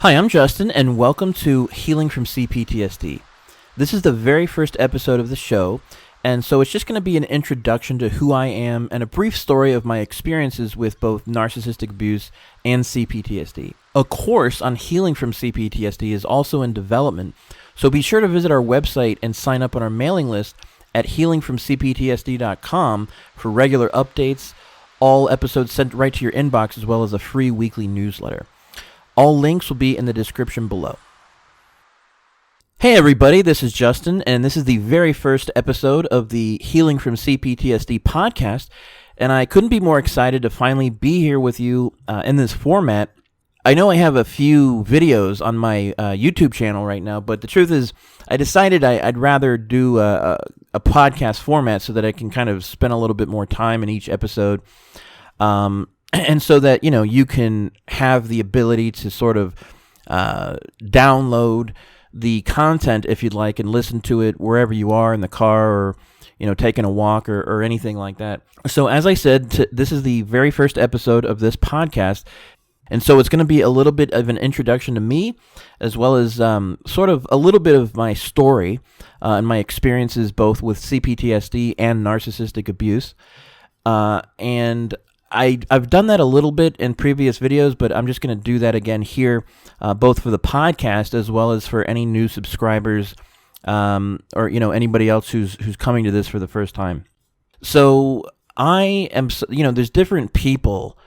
Hi, I'm Justin, and welcome to Healing from CPTSD. This is the very first episode of the show, and so it's just going to be an introduction to who I am and a brief story of my experiences with both narcissistic abuse and CPTSD. A course on healing from CPTSD is also in development, so be sure to visit our website and sign up on our mailing list at healingfromcptsd.com for regular updates, all episodes sent right to your inbox, as well as a free weekly newsletter. All links will be in the description below. Hey everybody, this is Justin, and this is the very first episode of the Healing from CPTSD podcast, and I couldn't be more excited to finally be here with you in this format. I know I have a few videos on my YouTube channel right now, but the truth is I decided I'd rather do a podcast format so that I can kind of spend a little bit more time in each episode. And so that, you can have the ability to sort of download the content if you'd like and listen to it wherever you are, in the car or, taking a walk or anything like that. So as I said, this is the very first episode of this podcast. And so it's going to be a little bit of an introduction to me, as well as sort of a little bit of my story and my experiences both with CPTSD and narcissistic abuse. And I've done that a little bit in previous videos, but I'm just going to do that again here, both for the podcast as well as for any new subscribers or anybody else who's coming to this for the first time. So I am, there's different people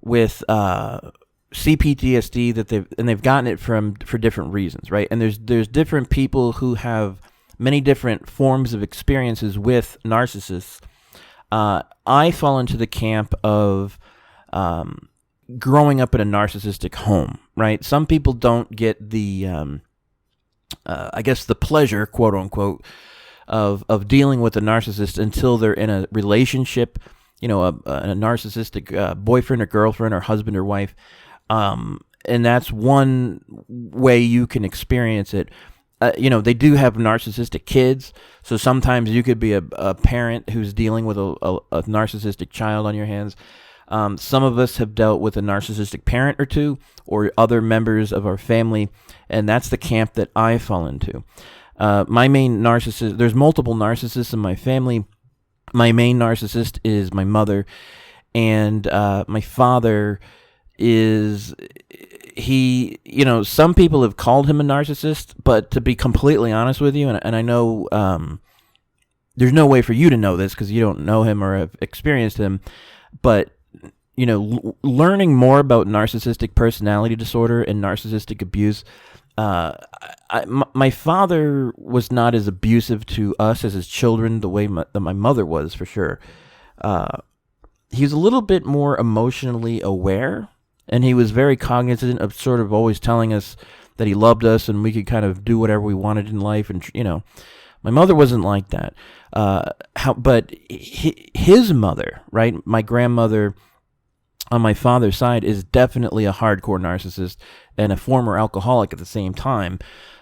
with CPTSD that they've gotten it for different reasons, right? And there's different people who have many different forms of experiences with narcissists. I fall into the camp of growing up in a narcissistic home, right? Some people don't get the, the pleasure, quote unquote, of dealing with a narcissist until they're in a relationship, a narcissistic boyfriend or girlfriend or husband or wife. And that's one way you can experience it. They do have narcissistic kids, so sometimes you could be a parent who's dealing with a narcissistic child on your hands. Some of us have dealt with a narcissistic parent or two, or other members of our family, and that's the camp that I fall into. My main narcissist, there's multiple narcissists in my family. My main narcissist is my mother, and my father is... some people have called him a narcissist, but to be completely honest with you, and I know there's no way for you to know this because you don't know him or have experienced him, but, learning more about narcissistic personality disorder and narcissistic abuse, my father was not as abusive to us as his children the way my mother was, for sure. He was a little bit more emotionally aware, and he was very cognizant of sort of always telling us that he loved us and we could kind of do whatever we wanted in life. And, my mother wasn't like that. But his mother, right, my grandmother on my father's side, is definitely a hardcore narcissist and a former alcoholic at the same time,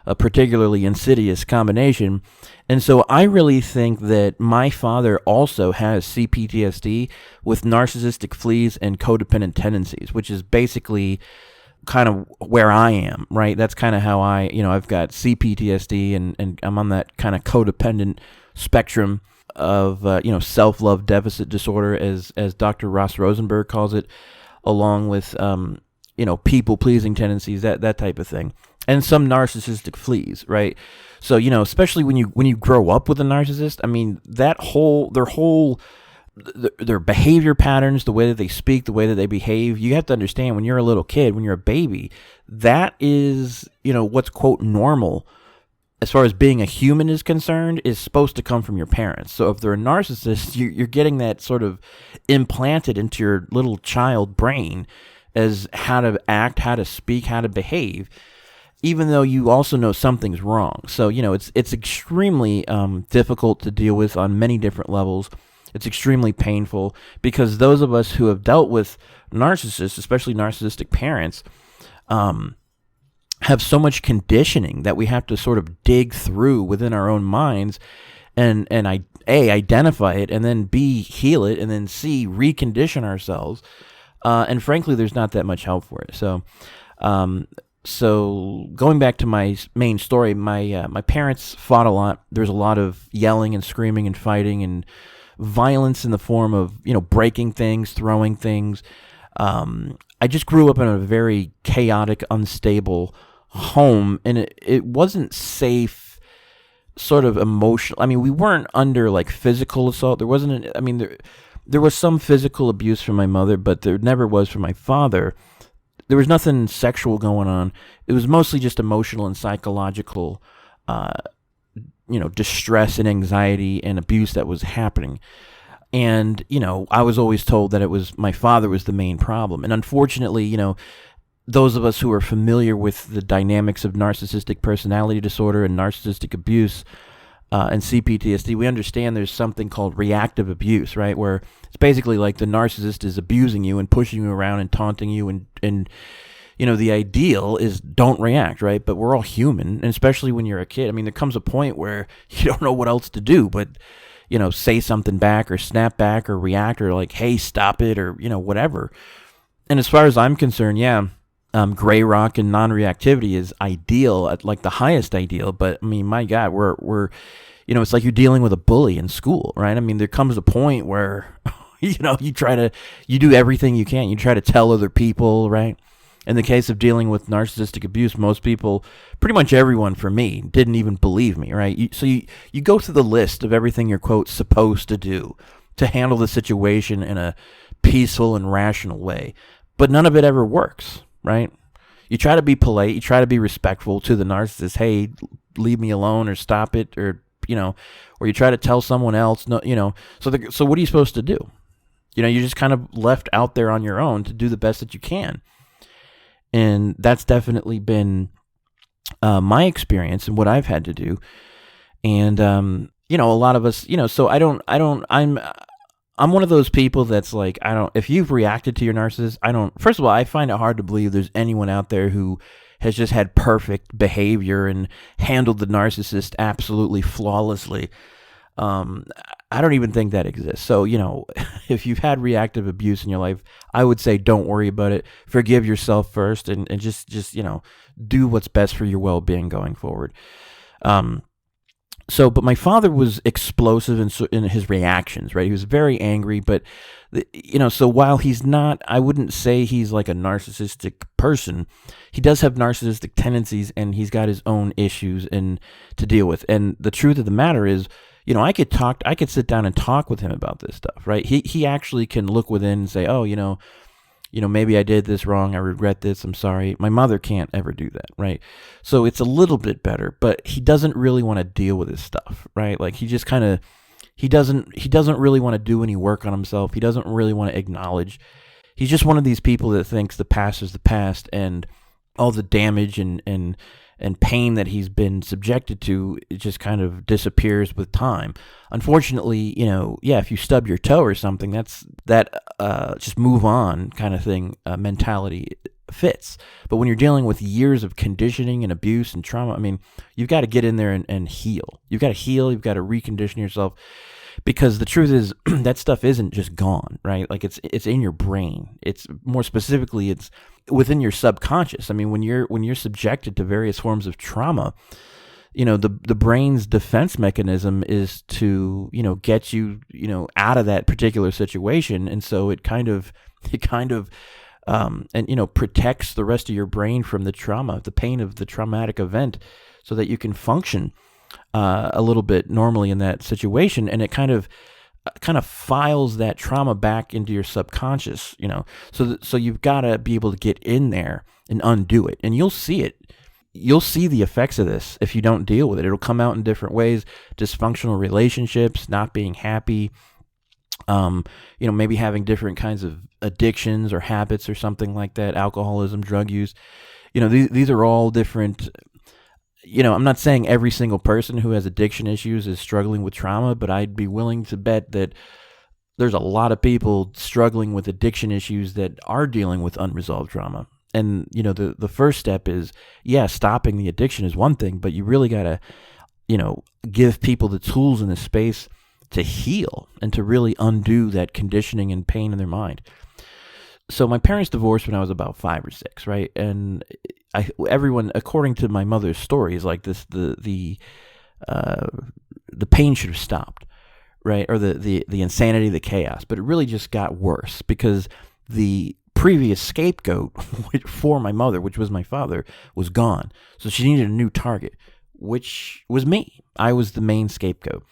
a particularly insidious combination. And so I really think that my father also has CPTSD with narcissistic fleas and codependent tendencies, which is basically kind of where I am, right? That's kind of how I've got CPTSD and I'm on that kind of codependent spectrum of, self-love deficit disorder, as Dr. Ross Rosenberg calls it, along with, people-pleasing tendencies, that type of thing. And some narcissistic fleas, right? So, especially when you grow up with a narcissist, I mean, their behavior patterns, the way that they speak, the way that they behave, you have to understand when you're a little kid, when you're a baby, that is, what's, quote, normal as far as being a human is concerned, is supposed to come from your parents. So if they're a narcissist, you're getting that sort of implanted into your little child brain as how to act, how to speak, how to behave, even though you also know something's wrong. So, it's extremely difficult to deal with on many different levels. It's extremely painful because those of us who have dealt with narcissists, especially narcissistic parents, have so much conditioning that we have to sort of dig through within our own minds and identify it, and then B, heal it, and then C, recondition ourselves. And frankly, there's not that much help for it. So So going back to my main story, my parents fought a lot. There's a lot of yelling and screaming and fighting and violence in the form of breaking things, throwing things. I just grew up in a very chaotic, unstable home, and it wasn't safe. Sort of emotional. I mean, we weren't under like physical assault. There wasn't. There was some physical abuse from my mother, but there never was from my father. There was nothing sexual going on. It was mostly just emotional and psychological, distress and anxiety and abuse that was happening. And, I was always told that it was my father was the main problem. And unfortunately, those of us who are familiar with the dynamics of narcissistic personality disorder and narcissistic abuse, and CPTSD, we understand there's something called reactive abuse, right? Where it's basically like the narcissist is abusing you and pushing you around and taunting you, and the ideal is don't react, right? But we're all human, and especially when you're a kid. I mean, there comes a point where you don't know what else to do, but say something back or snap back or react or like, hey, stop it, or whatever. And as far as I'm concerned, yeah. Gray rock and non-reactivity is ideal, at like the highest ideal. But I mean, my God, we're it's like you're dealing with a bully in school, right? I mean, there comes a point where, you do everything you can. You try to tell other people, right? In the case of dealing with narcissistic abuse, most people, pretty much everyone for me, didn't even believe me, right? So you go through the list of everything you're, quote, supposed to do to handle the situation in a peaceful and rational way. But none of it ever works. Right? You try to be polite, you try to be respectful to the narcissist. Hey, leave me alone, or stop it, or or you try to tell someone else. No, So what are you supposed to do? You're just kind of left out there on your own to do the best that you can, and that's definitely been my experience and what I've had to do. And a lot of us, So I'm one of those people that's like, if you've reacted to your narcissist, first of all, I find it hard to believe there's anyone out there who has just had perfect behavior and handled the narcissist absolutely flawlessly. I don't even think that exists. So, if you've had reactive abuse in your life, I would say don't worry about it. Forgive yourself first and just do what's best for your well-being going forward. But my father was explosive in his reactions, right? He was very angry, but, so while he's not, I wouldn't say he's like a narcissistic person, he does have narcissistic tendencies, and he's got his own issues to deal with. And the truth of the matter is, I could sit down and talk with him about this stuff, right? He actually can look within and say, oh, maybe I did this wrong. I regret this. I'm sorry. My mother can't ever do that, right? So it's a little bit better, but he doesn't really want to deal with his stuff, right? Like he just he doesn't really want to do any work on himself. He doesn't really want to acknowledge. He's just one of these people that thinks the past is the past, and all the damage and pain that he's been subjected to, it just kind of disappears with time. Unfortunately, if you stub your toe or something, that just move on kind of thing mentality fits. But when you're dealing with years of conditioning and abuse and trauma, I mean, you've got to get in there and heal. You've got to heal. You've got to recondition yourself. Because the truth is, that stuff isn't just gone, right? Like it's in your brain. It's more specifically, it's within your subconscious. I mean, when you're subjected to various forms of trauma, the brain's defense mechanism is to get you out of that particular situation, and so it kind of protects the rest of your brain from the trauma, the pain of the traumatic event, so that you can function a little bit normally in that situation, and it kind of files that trauma back into your subconscious, so you've got to be able to get in there and undo it, and you'll see it. You'll see the effects of this if you don't deal with it. It'll come out in different ways: dysfunctional relationships, not being happy, maybe having different kinds of addictions or habits or something like that, alcoholism, drug use. These are all different. I'm not saying every single person who has addiction issues is struggling with trauma, but I'd be willing to bet that there's a lot of people struggling with addiction issues that are dealing with unresolved trauma. And, the first step is, stopping the addiction is one thing, but you really got to, give people the tools in the space to heal and to really undo that conditioning and pain in their mind. So my parents divorced when I was about 5 or 6, right? And everyone, according to my mother's stories, like this, the pain should have stopped, right? Or the insanity, the chaos, but it really just got worse because the previous scapegoat for my mother, which was my father, was gone. So she needed a new target, which was me. I was the main scapegoat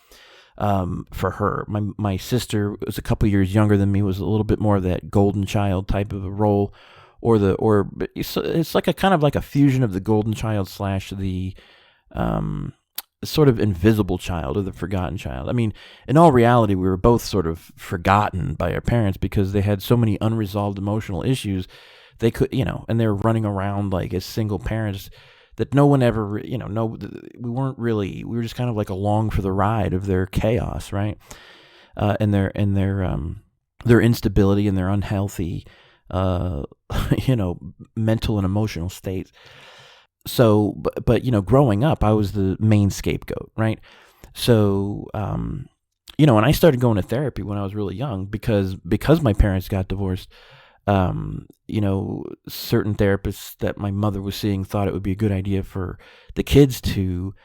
for her. My sister was a couple years younger than me, was a little bit more of that golden child type of a role, or it's like a kind of like a fusion of the golden child slash the sort of invisible child or the forgotten child. I mean, in all reality, we were both sort of forgotten by our parents because they had so many unresolved emotional issues. They could, and they were running around like as single parents that no one ever, we weren't really, we were just kind of like along for the ride of their chaos, right? And their instability and their unhealthy, mental and emotional states. So, but growing up, I was the main scapegoat, right? So, and I started going to therapy when I was really young because my parents got divorced. Certain therapists that my mother was seeing thought it would be a good idea for the kids to,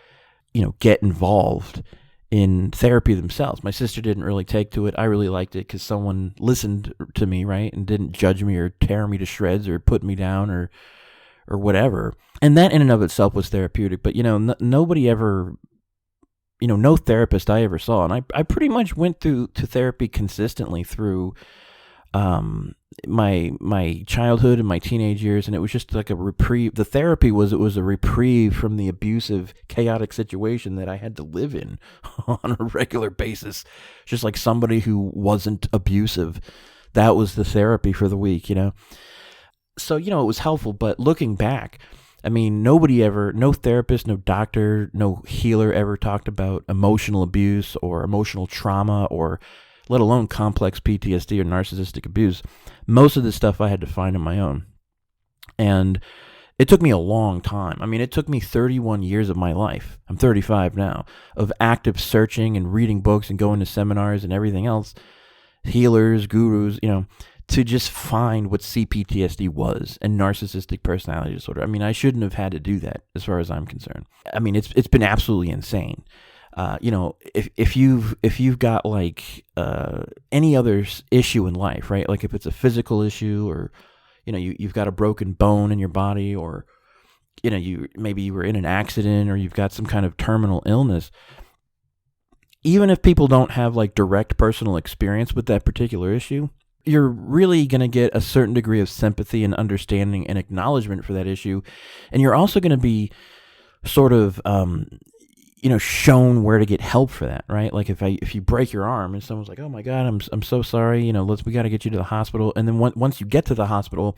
get involved in therapy themselves. My sister didn't really take to it. I really liked it because someone listened to me, right, and didn't judge me or tear me to shreds or put me down or whatever. And that in and of itself was therapeutic. But, nobody ever, no therapist I ever saw. And I pretty much went to therapy consistently through my childhood and my teenage years. And it was just like a reprieve. The therapy was a reprieve from the abusive, chaotic situation that I had to live in on a regular basis. Just like somebody who wasn't abusive. That was the therapy for the week, So, it was helpful, but looking back, I mean, no therapist, no doctor, no healer ever talked about emotional abuse or emotional trauma or let alone complex PTSD or narcissistic abuse. Most of this stuff I had to find on my own. And it took me a long time. I mean, it took me 31 years of my life. I'm 35 now, of active searching and reading books and going to seminars and everything else, healers, gurus, to just find what CPTSD was and narcissistic personality disorder. I mean, I shouldn't have had to do that as far as I'm concerned. I mean, it's been absolutely insane. If you've got like any other issue in life, right? Like if it's a physical issue or, you've got a broken bone in your body or, maybe you were in an accident or you've got some kind of terminal illness. Even if people don't have like direct personal experience with that particular issue, you're really going to get a certain degree of sympathy and understanding and acknowledgement for that issue. And you're also going to be sort of, shown where to get help for that, right? Like if you break your arm and someone's like, oh my God, I'm so sorry, we got to get you to the hospital. And then once you get to the hospital,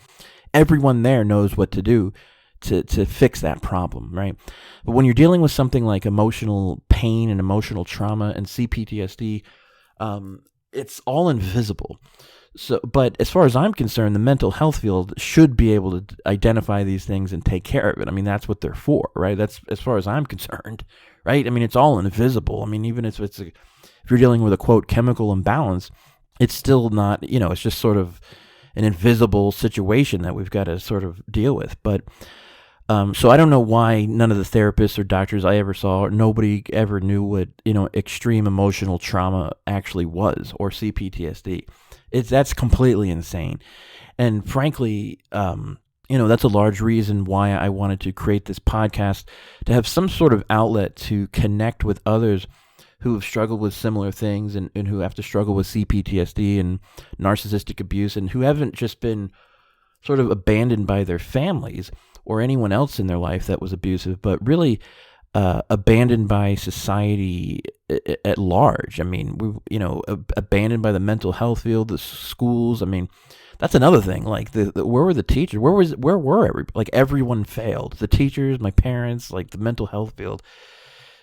everyone there knows what to do to fix that problem, right? But when you're dealing with something like emotional pain and emotional trauma and CPTSD, it's all invisible. So, but as far as I'm concerned, the mental health field should be able to identify these things and take care of it. I mean, that's what they're for, right? That's as far as I'm concerned, right? I mean, it's all invisible. I mean, even if if you're dealing with a quote chemical imbalance, it's still not, it's just sort of an invisible situation that we've got to sort of deal with. But so I don't know why none of the therapists or doctors I ever saw, or nobody ever knew what extreme emotional trauma actually was, or CPTSD. That's completely insane. And frankly, that's a large reason why I wanted to create this podcast, to have some sort of outlet to connect with others who have struggled with similar things and who have to struggle with CPTSD and narcissistic abuse, and who haven't just been sort of abandoned by their families or anyone else in their life that was abusive, but really abandoned by society at large. I mean, abandoned by the mental health field, the schools. I mean, that's another thing. Like, where were the teachers? Where were everybody? Like, everyone failed. The teachers, my parents, like the mental health field.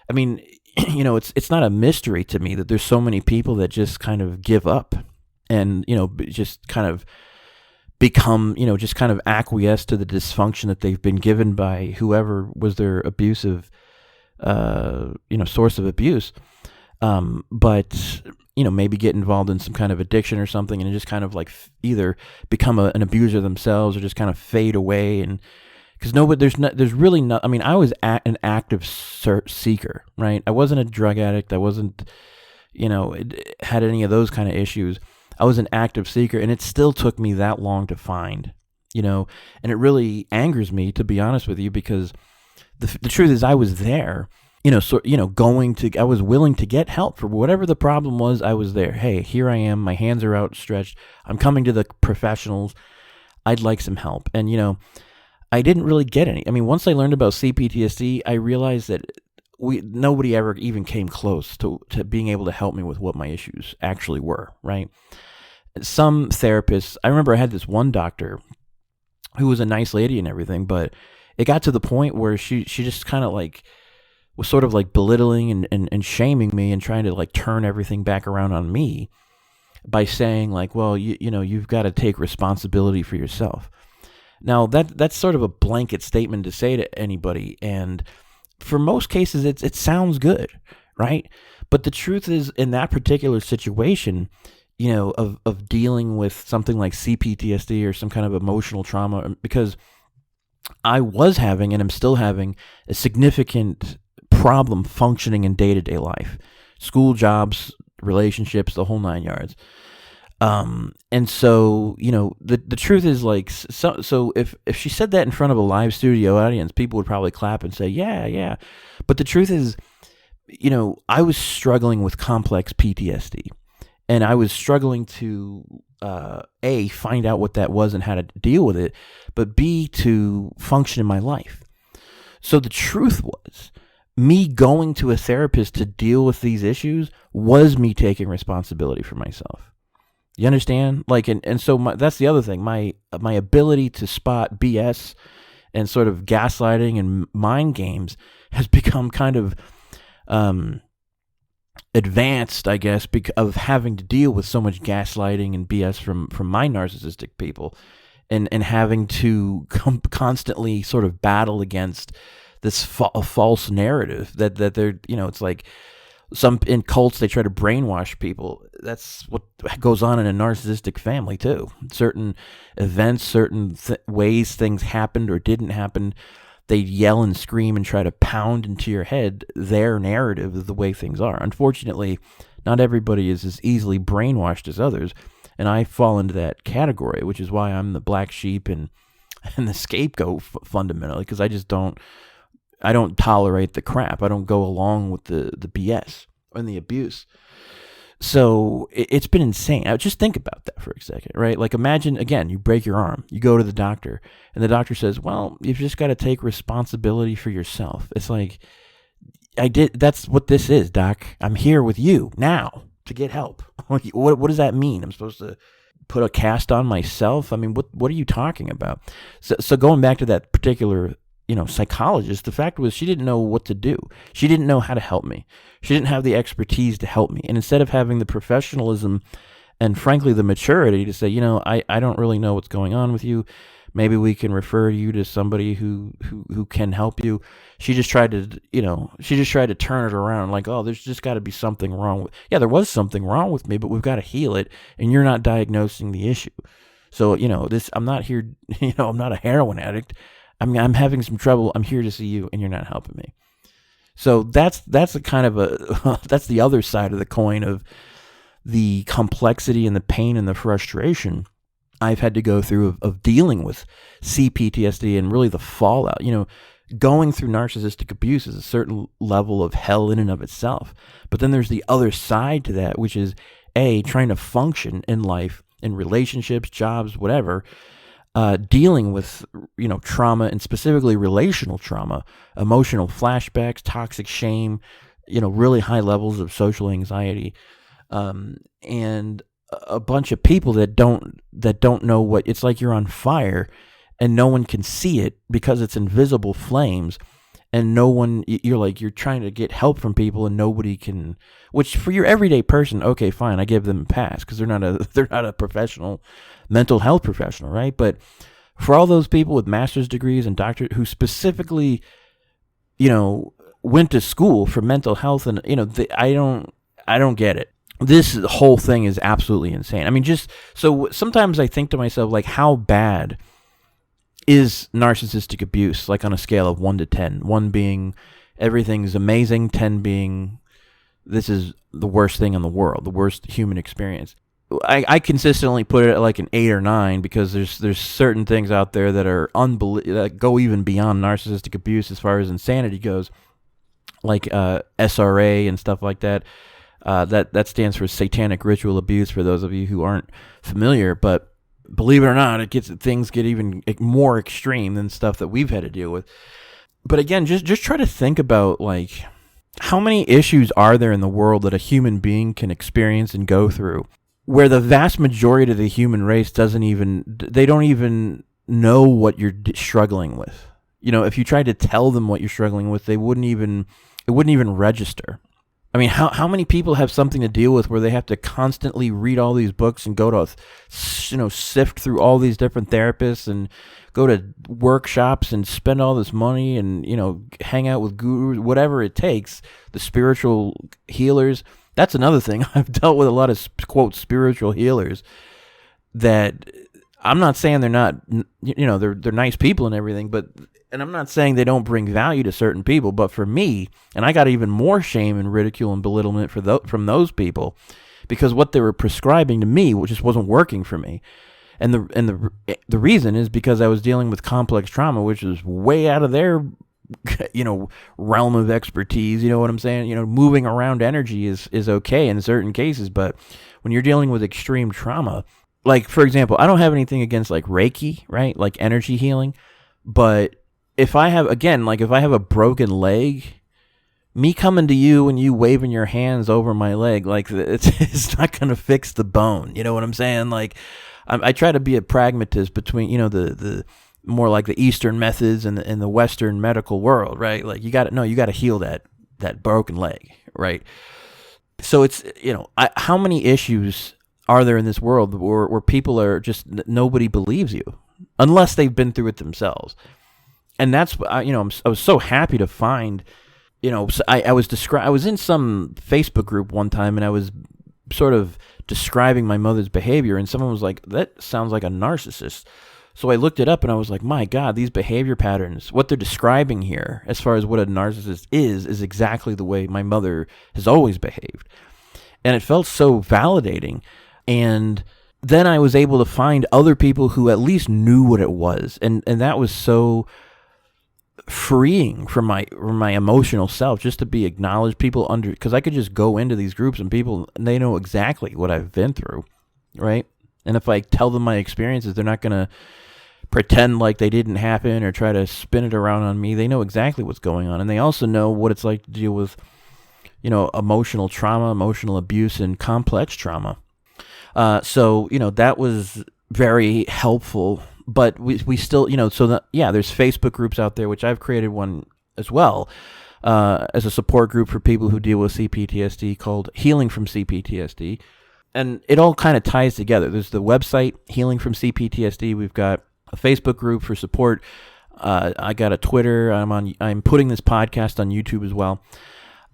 I mean, it's not a mystery to me that there's so many people that just kind of give up and, just kind of become, just kind of acquiesce to the dysfunction that they've been given by whoever was their abusive, source of abuse. But maybe get involved in some kind of addiction or something, and just kind of like either become an abuser themselves or just kind of fade away and because there's really not. I mean, I was an active seeker, right? I wasn't a drug addict. I wasn't, had any of those kind of issues. I was an active seeker, and it still took me that long to find, and it really angers me, to be honest with you, because the truth is I was there, I was willing to get help for whatever the problem was. I was there. Hey, here I am. My hands are outstretched. I'm coming to the professionals. I'd like some help. And, I didn't really get any. I mean, once I learned about CPTSD, I realized that nobody ever even came close to being able to help me with what my issues actually were, right? Some therapists, I remember I had this one doctor who was a nice lady and everything, but it got to the point where she just kind of like was sort of like belittling and shaming me and trying to like turn everything back around on me by saying like, well, you've got to take responsibility for yourself. Now that's sort of a blanket statement to say to anybody, and for most cases it sounds good, right? But the truth is, in that particular situation, of dealing with something like CPTSD or some kind of emotional trauma, because I was having and I'm still having a significant problem functioning in day-to-day life, school, jobs, relationships, the whole 9 yards. And so, the truth is like, so if she said that in front of a live studio audience, people would probably clap and say, yeah. But the truth is, I was struggling with complex PTSD, and I was struggling to, A, find out what that was and how to deal with it, but B, to function in my life. So the truth was, me going to a therapist to deal with these issues was me taking responsibility for myself. You understand? Like, and so that's the other thing. My ability to spot BS and sort of gaslighting and mind games has become kind of advanced, I guess, because of having to deal with so much gaslighting and BS from my narcissistic people, and having to constantly sort of battle against this false narrative that they're, it's like, some in cults, they try to brainwash people. That's what goes on in a narcissistic family too. Certain events, certain ways things happened or didn't happen, they yell and scream and try to pound into your head their narrative of the way things are. Unfortunately, not everybody is as easily brainwashed as others, and I fall into that category, which is why I'm the black sheep and the scapegoat fundamentally, because I don't tolerate the crap. I don't go along with the BS and the abuse. So it's been insane. Just think about that for a second, right? Like, imagine, again, you break your arm. You go to the doctor, and the doctor says, well, you've just got to take responsibility for yourself. It's like, that's what this is, doc. I'm here with you now to get help. What does that mean? I'm supposed to put a cast on myself? I mean, what are you talking about? So going back to that particular psychologist, the fact was she didn't know what to do. She didn't know how to help me. She didn't have the expertise to help me. And instead of having the professionalism and frankly the maturity to say, I don't really know what's going on with you, maybe we can refer you to somebody who can help you, she just tried to turn it around like, oh, there's just got to be something wrong there was something wrong with me, but we've got to heal it, and you're not diagnosing the issue. So, I'm not here, I'm not a heroin addict. I'm having some trouble. I'm here to see you, and you're not helping me. So that's a kind of that's the other side of the coin of the complexity and the pain and the frustration I've had to go through of dealing with CPTSD and really the fallout. Going through narcissistic abuse is a certain level of hell in and of itself. But then there's the other side to that, which is trying to function in life, in relationships, jobs, whatever, dealing with, trauma, and specifically relational trauma, emotional flashbacks, toxic shame, really high levels of social anxiety, and a bunch of people that don't know what it's like. You're on fire and no one can see it because it's invisible flames, and you're trying to get help from people and nobody can, which for your everyday person, okay, fine, I give them a pass because they're not a professional mental health professional, right? But for all those people with master's degrees and doctorate who specifically, went to school for mental health, and I don't get it. This whole thing is absolutely insane. I mean, just so sometimes I think to myself, like, how bad is narcissistic abuse, like on a scale of 1 to 10. 1 being everything's amazing, 10 being this is the worst thing in the world, the worst human experience. I consistently put it at like an 8 or 9 because there's certain things out there that are that go even beyond narcissistic abuse as far as insanity goes, like SRA and stuff like that. That stands for satanic ritual abuse for those of you who aren't familiar. But believe it or not, things get even more extreme than stuff that we've had to deal with. But again, just try to think about like how many issues are there in the world that a human being can experience and go through, where the vast majority of the human race don't even know what you're struggling with. If you tried to tell them what you're struggling with, it wouldn't even register. I mean, how many people have something to deal with where they have to constantly read all these books and go to, sift through all these different therapists and go to workshops and spend all this money and, hang out with gurus, whatever it takes, the spiritual healers. That's another thing. I've dealt with a lot of, quote, spiritual healers that I'm not saying they're not, they're nice people and everything, and I'm not saying they don't bring value to certain people, but for me, and I got even more shame and ridicule and belittlement from those people because what they were prescribing to me just wasn't working for me. And the reason is because I was dealing with complex trauma, which is way out of their realm of expertise. You know what I'm saying? Moving around energy is okay in certain cases, but when you're dealing with extreme trauma, like for example, I don't have anything against like Reiki, right? Like energy healing, but if I have a broken leg, me coming to you and you waving your hands over my leg, like it's not going to fix the bone. You know what I'm saying? Like I try to be a pragmatist between, the more like the Eastern methods and the Western medical world, right? Like you got to heal that broken leg, right? So it's, how many issues are there in this world where people are just, nobody believes you unless they've been through it themselves. And that's, I was so happy to find, I was in some Facebook group one time and I was sort of describing my mother's behavior and someone was like, that sounds like a narcissist. So I looked it up and I was like, my God, these behavior patterns, what they're describing here as far as what a narcissist is exactly the way my mother has always behaved. And it felt so validating. And then I was able to find other people who at least knew what it was. And that was so freeing for my emotional self, just to be acknowledged, because I could just go into these groups and they know exactly what I've been through, right? And if I tell them my experiences, they're not going to pretend like they didn't happen or try to spin it around on me. They know exactly what's going on. And they also know what it's like to deal with, emotional trauma, emotional abuse, and complex trauma. So that was very helpful. But we still, there's Facebook groups out there, which I've created one as well, as a support group for people who deal with CPTSD called Healing from CPTSD. And it all kind of ties together. There's the website, Healing from CPTSD. We've got a Facebook group for support. I got a Twitter. I'm putting this podcast on YouTube as well.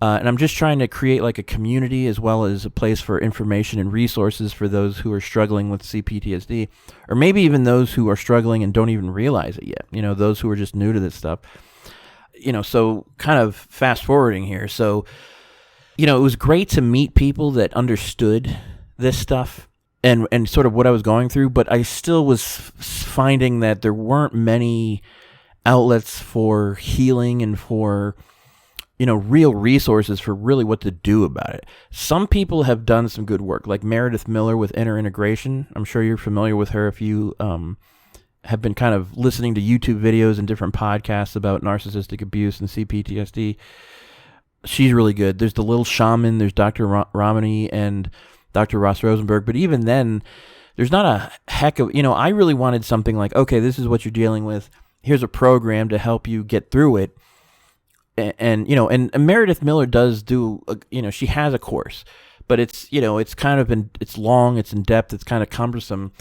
And I'm just trying to create like a community as well as a place for information and resources for those who are struggling with CPTSD, or maybe even those who are struggling and don't even realize it yet. Those who are just new to this stuff. So kind of fast forwarding here. So, it was great to meet people that understood this stuff and sort of what I was going through, but I still was finding that there weren't many outlets for healing and for real resources for really what to do about it. Some people have done some good work, like Meredith Miller with Inner Integration. I'm sure you're familiar with her if you have been kind of listening to YouTube videos and different podcasts about narcissistic abuse and CPTSD. She's really good. There's the Little Shaman, there's Dr. Ramani and Dr. Ross Rosenberg, but even then, there's not a heck of, I really wanted something like, okay, this is what you're dealing with. Here's a program to help you get through it. And Meredith Miller does do, she has a course, but it's, it's kind of, it's long, it's in depth, it's kind of cumbersome.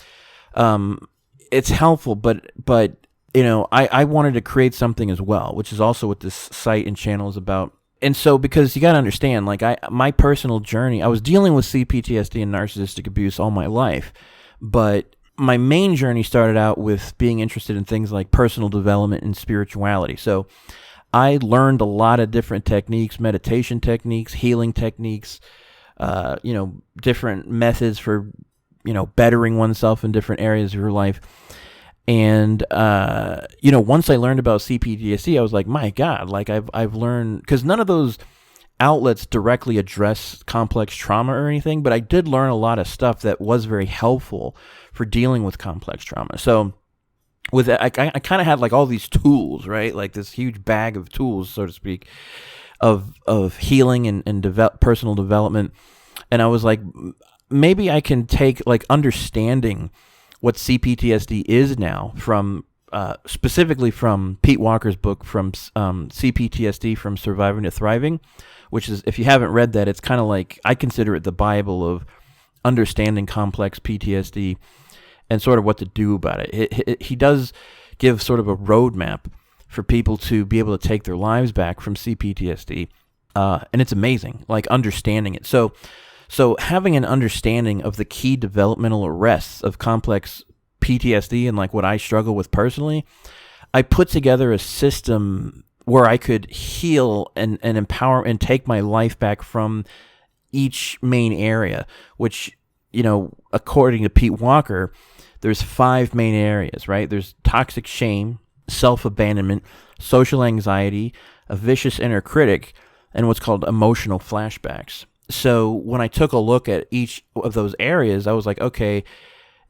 It's helpful, but I wanted to create something as well, which is also what this site and channel is about. And so, because you got to understand, like my personal journey, I was dealing with CPTSD and narcissistic abuse all my life, but my main journey started out with being interested in things like personal development and spirituality. So I learned a lot of different techniques, meditation techniques, healing techniques, different methods for, bettering oneself in different areas of your life. And, once I learned about CPTSD, I was like, my God, like I've learned, because none of those outlets directly address complex trauma or anything, but I did learn a lot of stuff that was very helpful for dealing with complex trauma. So with that, I kind of had like all these tools, right? Like this huge bag of tools, so to speak, of healing and personal development. And I was like, maybe I can take like understanding what CPTSD is now from specifically from Pete Walker's book, from CPTSD, From Surviving to Thriving, which is, if you haven't read that, it's kind of like, I consider it the Bible of understanding complex PTSD and sort of what to do about it. He does give sort of a roadmap for people to be able to take their lives back from CPTSD, and it's amazing, like understanding it. So having an understanding of the key developmental arrests of complex PTSD and like what I struggle with personally, I put together a system where I could heal and empower and take my life back from each main area, which, according to Pete Walker, there's 5 main areas, right? There's toxic shame, self-abandonment, social anxiety, a vicious inner critic, and what's called emotional flashbacks. So when I took a look at each of those areas, I was like, okay,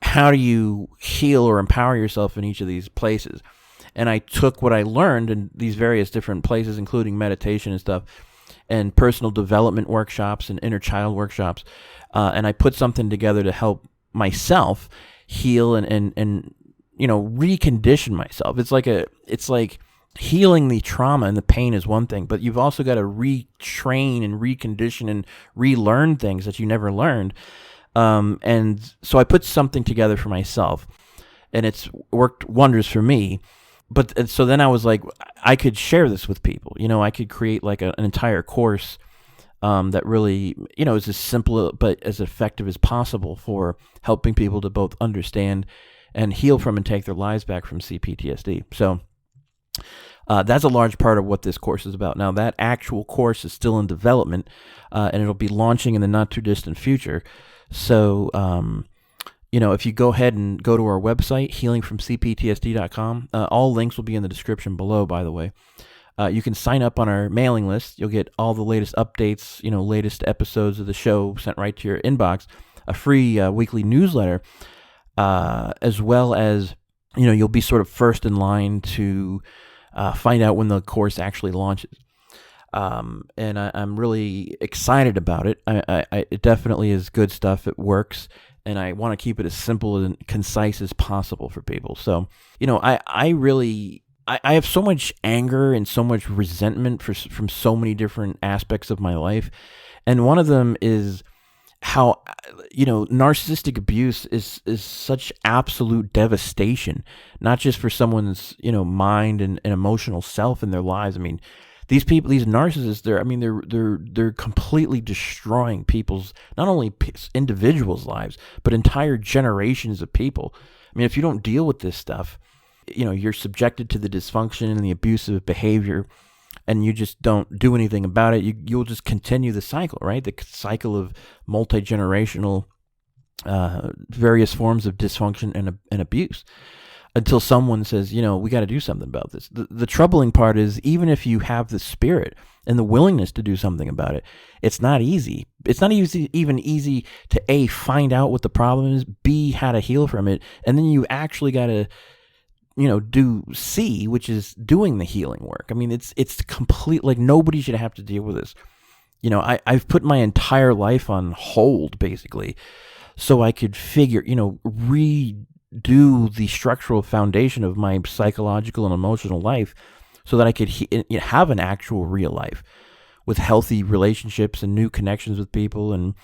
how do you heal or empower yourself in each of these places? And I took what I learned in these various different places, including meditation and stuff, and personal development workshops and inner child workshops, and I put something together to help myself heal and recondition myself. It's like healing the trauma and the pain is one thing, but you've also got to retrain and recondition and relearn things that you never learned. And so I put something together for myself, and it's worked wonders for me. But so then I was like, I could share this with people. I could create like an entire course that really, is as simple but as effective as possible for helping people to both understand and heal from and take their lives back from CPTSD. So that's a large part of what this course is about. Now, that actual course is still in development, and it'll be launching in the not-too-distant future. So, if you go ahead and go to our website, healingfromcptsd.com, all links will be in the description below, by the way. You can sign up on our mailing list. You'll get all the latest updates, latest episodes of the show sent right to your inbox, a free weekly newsletter, as well as, you'll be sort of first in line to find out when the course actually launches. And I'm really excited about it. It definitely is good stuff. It works. And I want to keep it as simple and concise as possible for people. So, I have so much anger and so much resentment from so many different aspects of my life. And one of them is how, narcissistic abuse is such absolute devastation, not just for someone's, mind and emotional self in their lives. I mean, these people, these narcissists, they're completely destroying people's, not only individuals' lives, but entire generations of people. I mean, if you don't deal with this stuff, you're subjected to the dysfunction and the abusive behavior, and you just don't do anything about it. You'll just continue the cycle, right? The cycle of multi-generational various forms of dysfunction and abuse, until someone says, we got to do something about this. The troubling part is, even if you have the spirit and the willingness to do something about it, it's not easy. It's not even easy to A, find out what the problem is, B, how to heal from it, and then you actually got to, do C, which is doing the healing work. I mean, it's complete, like, nobody should have to deal with this. I've put my entire life on hold, basically, so I could figure, redo the structural foundation of my psychological and emotional life, so that I could have an actual real life with healthy relationships and new connections with people, and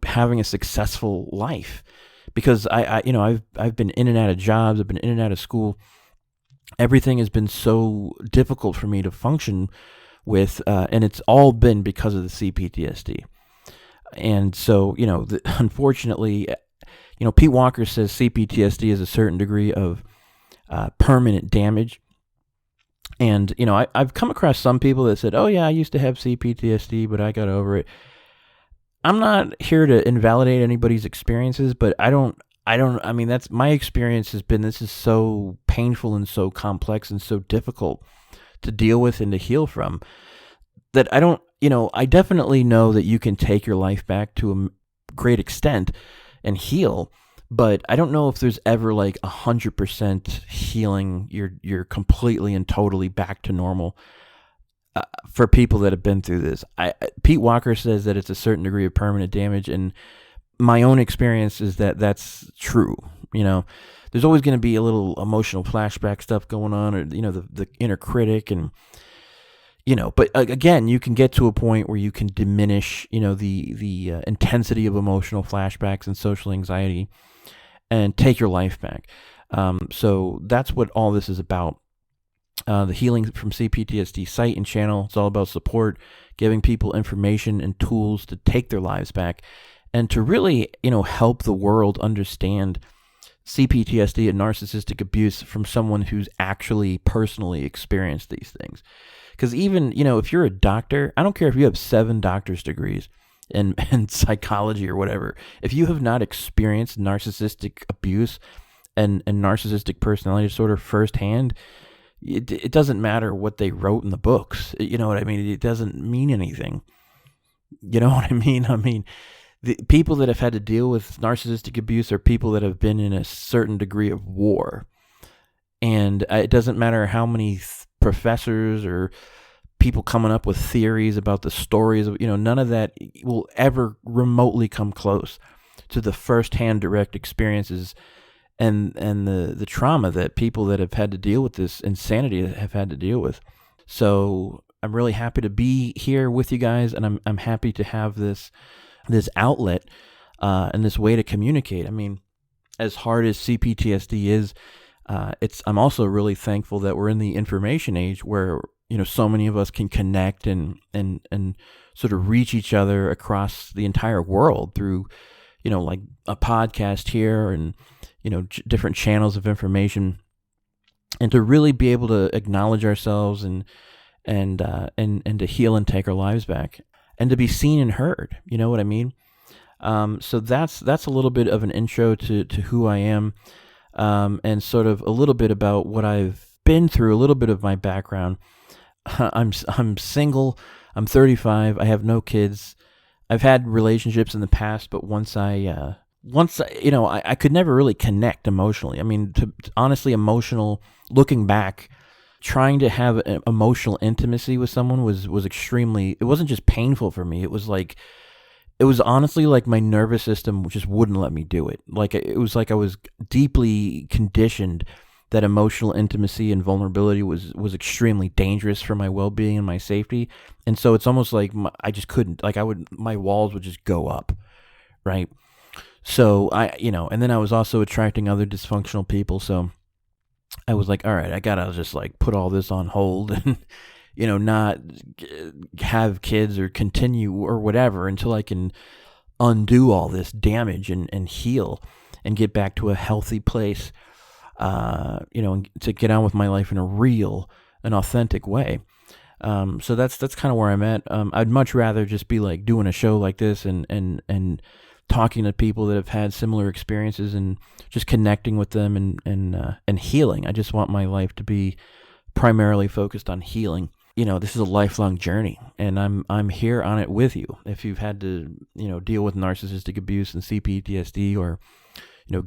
having a successful life. Because I've been in and out of jobs, I've been in and out of school. Everything has been so difficult for me to function with, and it's all been because of the CPTSD. And so, unfortunately, Pete Walker says CPTSD is a certain degree of permanent damage. And, I've come across some people that said, oh yeah, I used to have CPTSD, but I got over it. I'm not here to invalidate anybody's experiences, but that's my experience has been, this is so painful and so complex and so difficult to deal with and to heal from, that I definitely know that you can take your life back to a great extent and heal, but I don't know if there's ever like 100% healing. You're completely and totally back to normal for people that have been through this. Pete Walker says that it's a certain degree of permanent damage, and my own experience is that that's true. There's always going to be a little emotional flashback stuff going on, or the inner critic, and but again, you can get to a point where you can diminish the intensity of emotional flashbacks and social anxiety and take your life back. So that's what all this is about. The Healing from CPTSD site and channel, it's all about support, giving people information and tools to take their lives back, and to really, help the world understand CPTSD and narcissistic abuse from someone who's actually personally experienced these things. Because even, if you're a doctor, I don't care if you have 7 doctor's degrees in psychology or whatever, if you have not experienced narcissistic abuse and narcissistic personality disorder firsthand, it doesn't matter what they wrote in the books. You know what I mean? It doesn't mean anything. You know what I mean? The people that have had to deal with narcissistic abuse are people that have been in a certain degree of war. And it doesn't matter how many professors or people coming up with theories about the stories of, none of that will ever remotely come close to the firsthand direct experiences and the trauma that people that have had to deal with this insanity have had to deal with. So I'm really happy to be here with you guys, and I'm happy to have this outlet and this way to communicate. I mean, as hard as CPTSD is, I'm also really thankful that we're in the information age where so many of us can connect and sort of reach each other across the entire world through like a podcast here and different channels of information, and to really be able to acknowledge ourselves and to heal and take our lives back, and to be seen and heard. You know what I mean? So that's a little bit of an intro to who I am, and sort of a little bit about what I've been through, a little bit of my background. I'm single. I'm 35. I have no kids. I've had relationships in the past, but once I could never really connect emotionally. I mean, honestly, looking back, trying to have an emotional intimacy with someone was extremely, it wasn't just painful for me. It was honestly like my nervous system just wouldn't let me do it. Like, it was like I was deeply conditioned that emotional intimacy and vulnerability was extremely dangerous for my well-being and my safety. And so it's almost like I just couldn't, like my walls would just go up, right? So and then I was also attracting other dysfunctional people. So I was like, all right, I gotta just like put all this on hold and, not have kids or continue or whatever until I can undo all this damage and heal and get back to a healthy place, and to get on with my life in a real and authentic way. So that's kind of where I'm at. I'd much rather just be like doing a show like this and talking to people that have had similar experiences and just connecting with them and healing. I just want my life to be primarily focused on healing. This is a lifelong journey, and I'm here on it with you. If you've had to, deal with narcissistic abuse and CPTSD, or,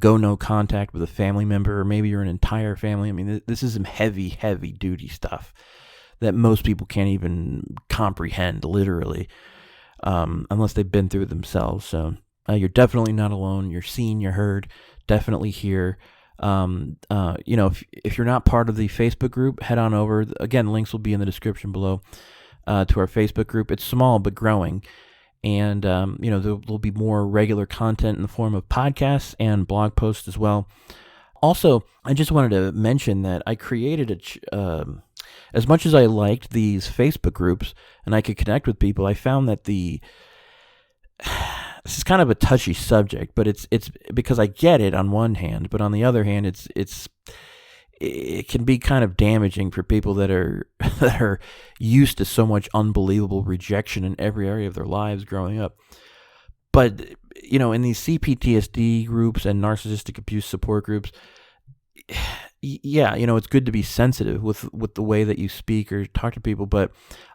go no contact with a family member, or maybe you're an entire family. I mean, this is some heavy, heavy duty stuff that most people can't even comprehend, literally, unless they've been through it themselves. So you're definitely not alone. You're seen, you're heard, definitely here. If you're not part of the Facebook group, head on over. Again, links will be in the description below to our Facebook group. It's small but growing, and there'll be more regular content in the form of podcasts and blog posts as well. Also, I just wanted to mention that I created as much as I liked these Facebook groups and I could connect with people, I found that this is kind of a touchy subject, but it's because I get it on one hand, but on the other hand, it can be kind of damaging for people that are that are used to so much unbelievable rejection in every area of their lives growing up. But in these CPTSD groups and narcissistic abuse support groups, yeah, it's good to be sensitive with the way that you speak or talk to people, but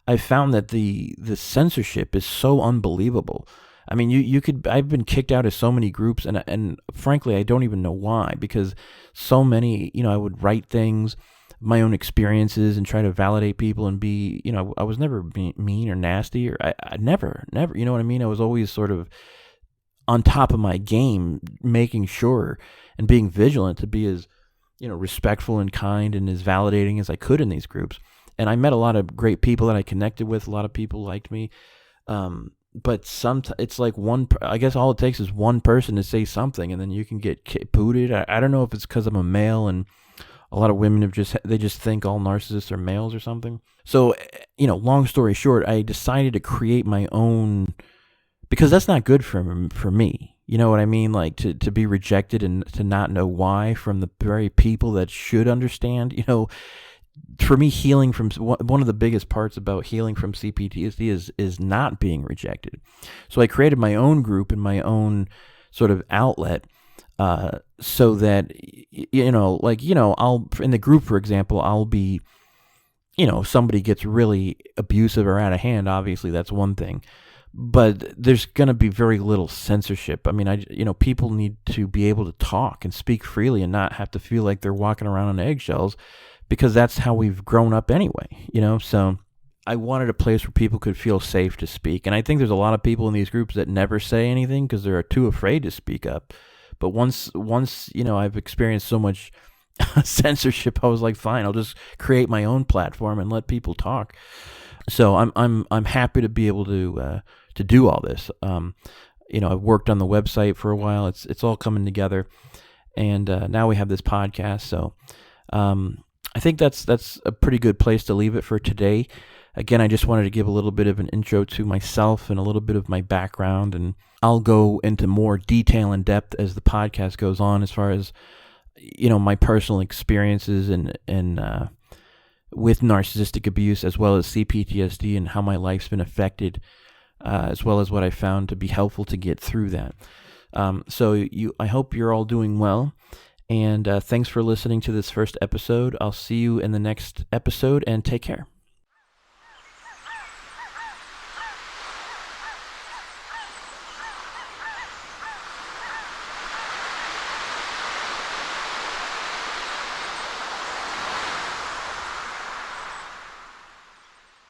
I found that the censorship is so unbelievable. I mean, I've been kicked out of so many groups, and frankly, I don't even know why, because so many, I would write things, my own experiences, and try to validate people and be, I was never mean or nasty, or I never, you know what I mean? I was always sort of on top of my game, making sure and being vigilant to be as, respectful and kind and as validating as I could in these groups. And I met a lot of great people that I connected with. A lot of people liked me. But it's like I guess all it takes is one person to say something, and then you can get booted. I don't know if it's because I'm a male and a lot of women they just think all narcissists are males or something. So, long story short, I decided to create my own, because that's not good for me. You know what I mean? Like to be rejected and to not know why from the very people that should understand. For me, healing from one of the biggest parts about healing from CPTSD is not being rejected. So I created my own group and my own sort of outlet, so that I'll, in the group, for example, I'll be, if somebody gets really abusive or out of hand, obviously that's one thing. But there's going to be very little censorship. I mean, people need to be able to talk and speak freely and not have to feel like they're walking around on eggshells, because that's how we've grown up anyway, So I wanted a place where people could feel safe to speak. And I think there's a lot of people in these groups that never say anything because they're too afraid to speak up. But once I've experienced so much censorship, I was like, fine, I'll just create my own platform and let people talk. So I'm happy to be able to do all this. I've worked on the website for a while. It's all coming together, and now we have this podcast. So I think that's a pretty good place to leave it for today. Again, I just wanted to give a little bit of an intro to myself and a little bit of my background, and I'll go into more detail and depth as the podcast goes on, as far as my personal experiences and with narcissistic abuse, as well as CPTSD, and how my life's been affected, as well as what I found to be helpful to get through that. I hope you're all doing well, and thanks for listening to this first episode. I'll see you in the next episode, and take care.